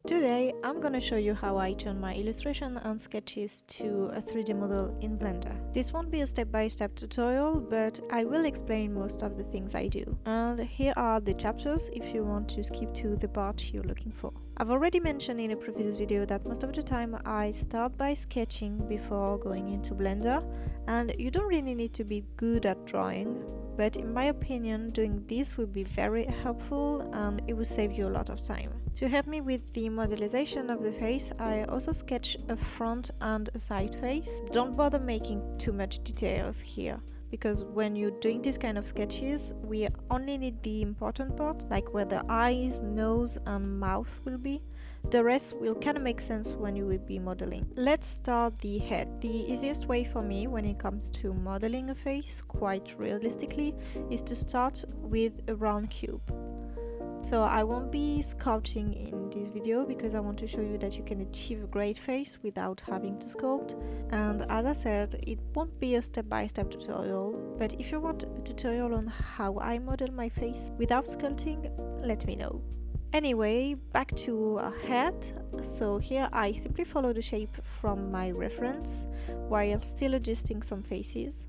Today I'm gonna show you how I turn my illustration and sketches to a 3D model in Blender. This won't be a step-by-step tutorial, but I will explain most of the things I do. And here are the chapters if you want to skip to the part you're looking for. I've already mentioned in a previous video that most of the time I start by sketching before going into Blender, and you don't really need to be good at drawing, but in my opinion doing this will be very helpful and it will save you a lot of time. To help me with the modelization of the face, I also sketch a front and a side face. Don't bother making too much details here, because when you're doing this kind of sketches, we only need the important part, like where the eyes, nose and mouth will be. The rest will kind of make sense when you will be modeling. Let's start the head. The easiest way for me when it comes to modeling a face, quite realistically, is to start with a round cube. So I won't be sculpting in this video because I want to show you that you can achieve a great face without having to sculpt. And as I said, it won't be a step-by-step tutorial, but if you want a tutorial on how I model my face without sculpting, let me know. Anyway, back to a head. So here I simply follow the shape from my reference while still adjusting some faces.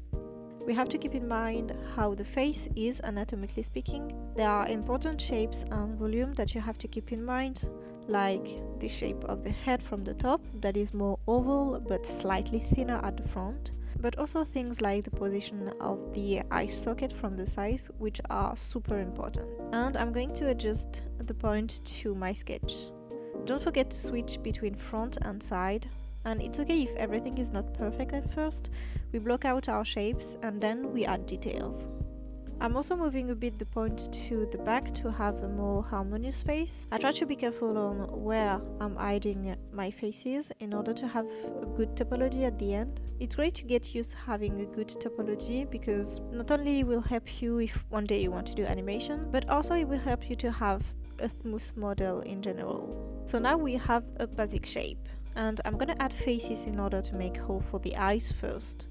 We have to keep in mind how the face is anatomically speaking. There are important shapes and volume that you have to keep in mind, like the shape of the head from the top, that is more oval but slightly thinner at the front, but also things like the position of the eye socket from the sides, which are super important. And I'm going to adjust the point to my sketch. Don't forget to switch between front and side. And it's okay if everything is not perfect at first. We block out our shapes and then we add details. I'm also moving a bit the point to the back to have a more harmonious face. I try to be careful on where I'm hiding my faces in order to have a good topology at the end. It's great to get used to having a good topology because not only it will help you if one day you want to do animation, but also it will help you to have a smooth model in general. So now we have a basic shape. And I'm gonna add faces in order to make hole for the eyes first.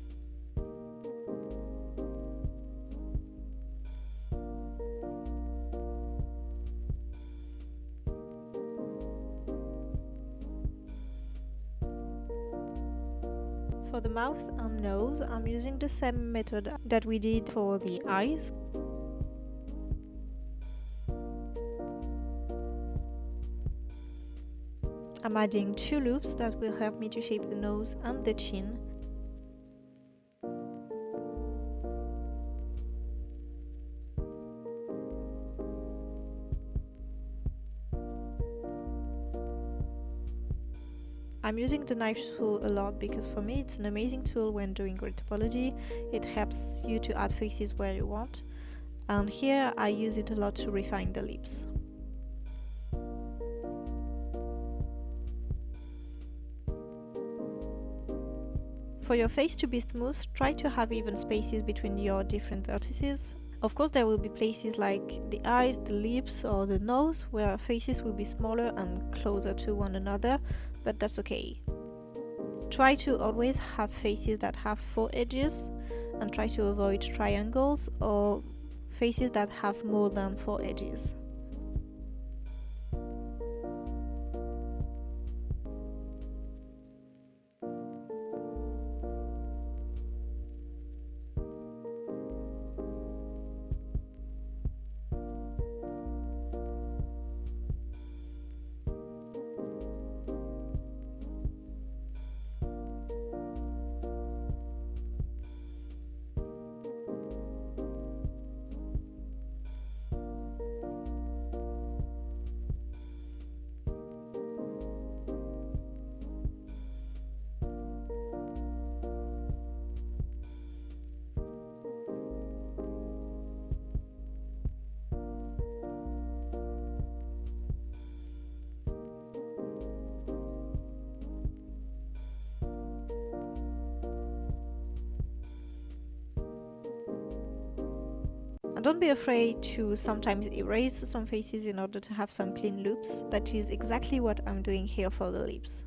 For the mouth and nose, I'm using the same method that we did for the eyes. I'm adding 2 loops that will help me to shape the nose and the chin. I'm using the knife tool a lot because for me it's an amazing tool when doing grid topology. It helps you to add faces where you want. And here I use it a lot to refine the lips. For your face to be smooth, try to have even spaces between your different vertices. Of course there will be places like the eyes, the lips or the nose where faces will be smaller and closer to one another, but that's okay. Try to always have faces that have 4 edges and try to avoid triangles or faces that have more than 4 edges. And don't be afraid to sometimes erase some faces in order to have some clean loops. That is exactly what I'm doing here for the lips.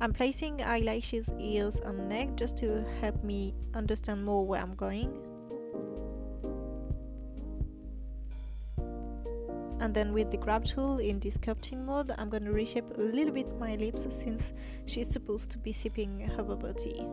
I'm placing eyelashes, ears and neck just to help me understand more where I'm going. And then with the grab tool in the sculpting mode, I'm going to reshape a little bit my lips since she's supposed to be sipping her bubble tea.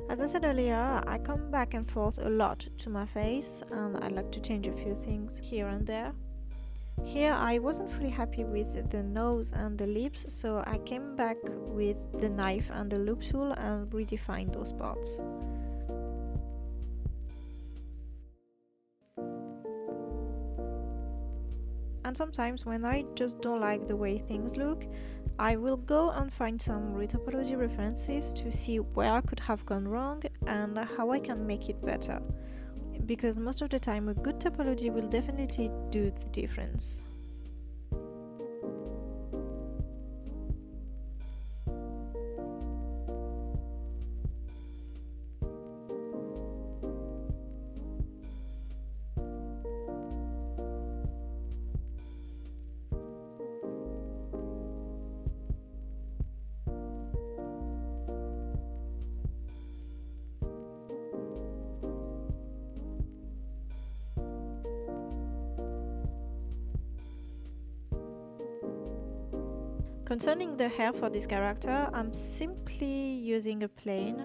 As I said earlier, I come back and forth a lot to my face and I like to change a few things here and there. Here I wasn't fully happy with the nose and the lips, so I came back with the knife and the loop tool and redefined those parts. And sometimes when I just don't like the way things look, I will go and find some retopology references to see where I could have gone wrong and how I can make it better. Because most of the time a good topology will definitely do the difference. Concerning the hair for this character, I'm simply using a plane,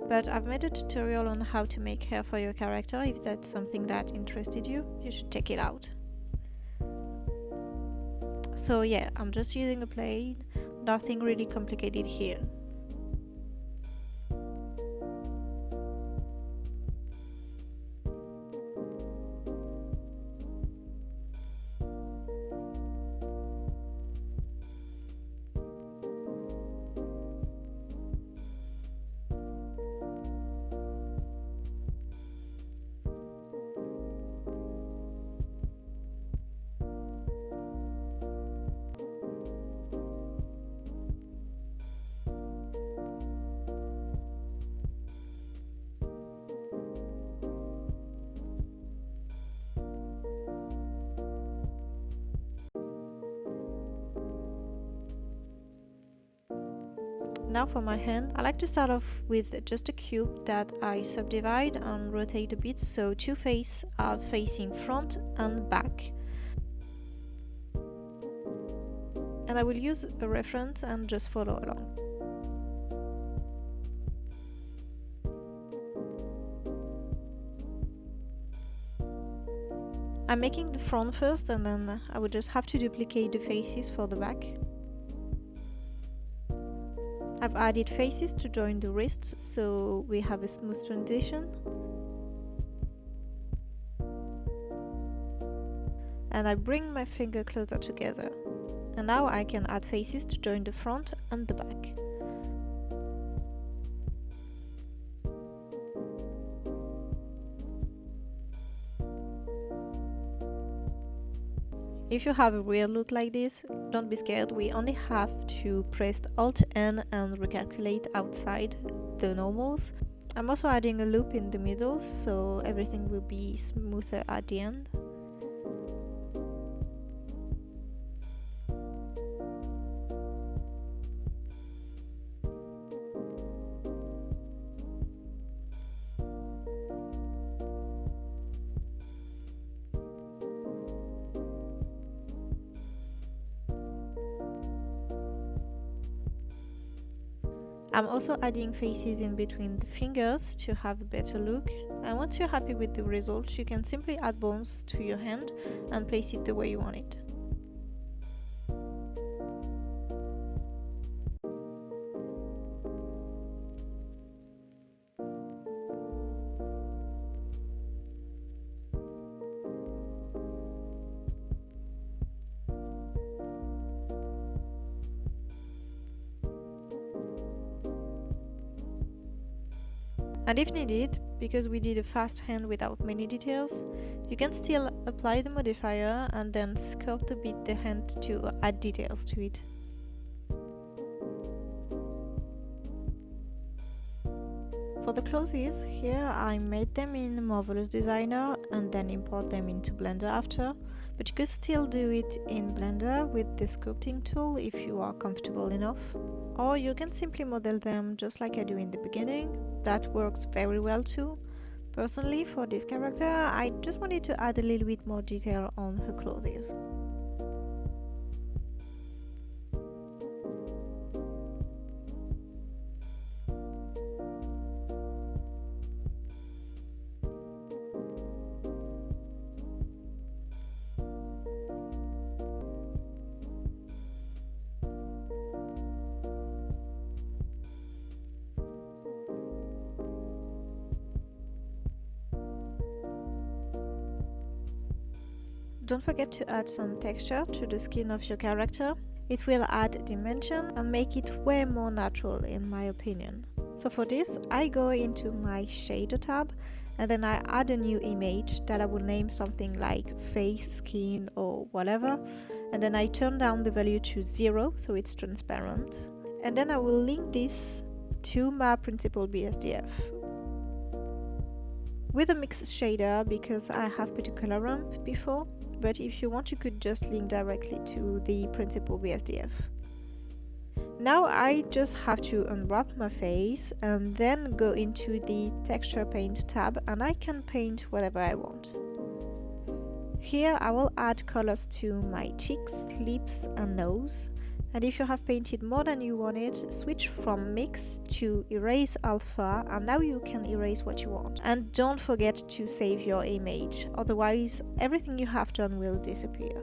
but I've made a tutorial on how to make hair for your character. If that's something that interested you, you should check it out. So yeah, I'm just using a plane, nothing really complicated here. Now for my hand, I like to start off with just a cube that I subdivide and rotate a bit so two faces are facing front and back. And I will use a reference and just follow along. I'm making the front first and then I would just have to duplicate the faces for the back. I've added faces to join the wrists so we have a smooth transition. And I bring my finger closer together. And now I can add faces to join the front and the back. If you have a weird look like this, don't be scared, we only have to press Alt-N and recalculate outside the normals. I'm also adding a loop in the middle, so everything will be smoother at the end. I'm also adding faces in between the fingers to have a better look, and once you're happy with the result, you can simply add bones to your hand and place it the way you want it. And if needed, because we did a fast hand without many details, you can still apply the modifier and then sculpt a bit the hand to add details to it. For the clothes, here I made them in Marvelous Designer and then import them into Blender after, but you could still do it in Blender with the sculpting tool if you are comfortable enough. Or you can simply model them just like I do in the beginning. That works very well too. Personally, for this character, I just wanted to add a little bit more detail on her clothes. Don't forget to add some texture to the skin of your character. It will add dimension and make it way more natural in my opinion. So for this, I go into my shader tab and then I add a new image that I will name something like face, skin or whatever, and then I turn down the value to 0 so it's transparent, and then I will link this to my principal BSDF with a mixed shader because I have put a color ramp before, but if you want you could just link directly to the principal BSDF. Now I just have to unwrap my face and then go into the texture paint tab and I can paint whatever I want. Here I will add colors to my cheeks, lips and nose. And if you have painted more than you wanted, switch from mix to erase alpha and now you can erase what you want. And don't forget to save your image, otherwise everything you have done will disappear.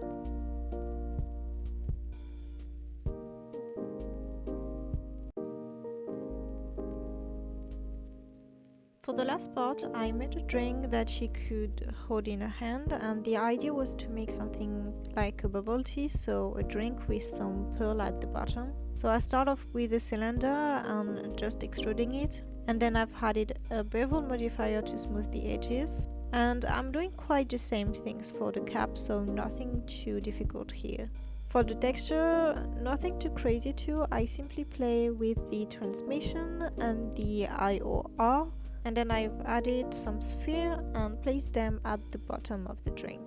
For the last part, I made a drink that she could hold in her hand, and the idea was to make something like a bubble tea, so a drink with some pearl at the bottom. So I start off with a cylinder and just extruding it, and then I've added a bevel modifier to smooth the edges, and I'm doing quite the same things for the cap, so nothing too difficult here. For the texture, nothing too crazy too, I simply play with the transmission and the IOR, and then I've added some sphere and placed them at the bottom of the drink.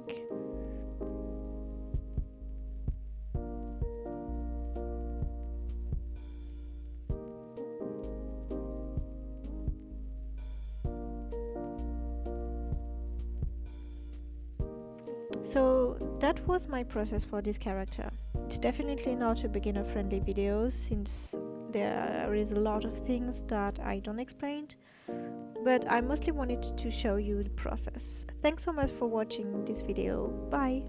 So that was my process for this character. It's definitely not a beginner friendly video since there is a lot of things that I don't explain, but I mostly wanted to show you the process. Thanks so much for watching this video. Bye!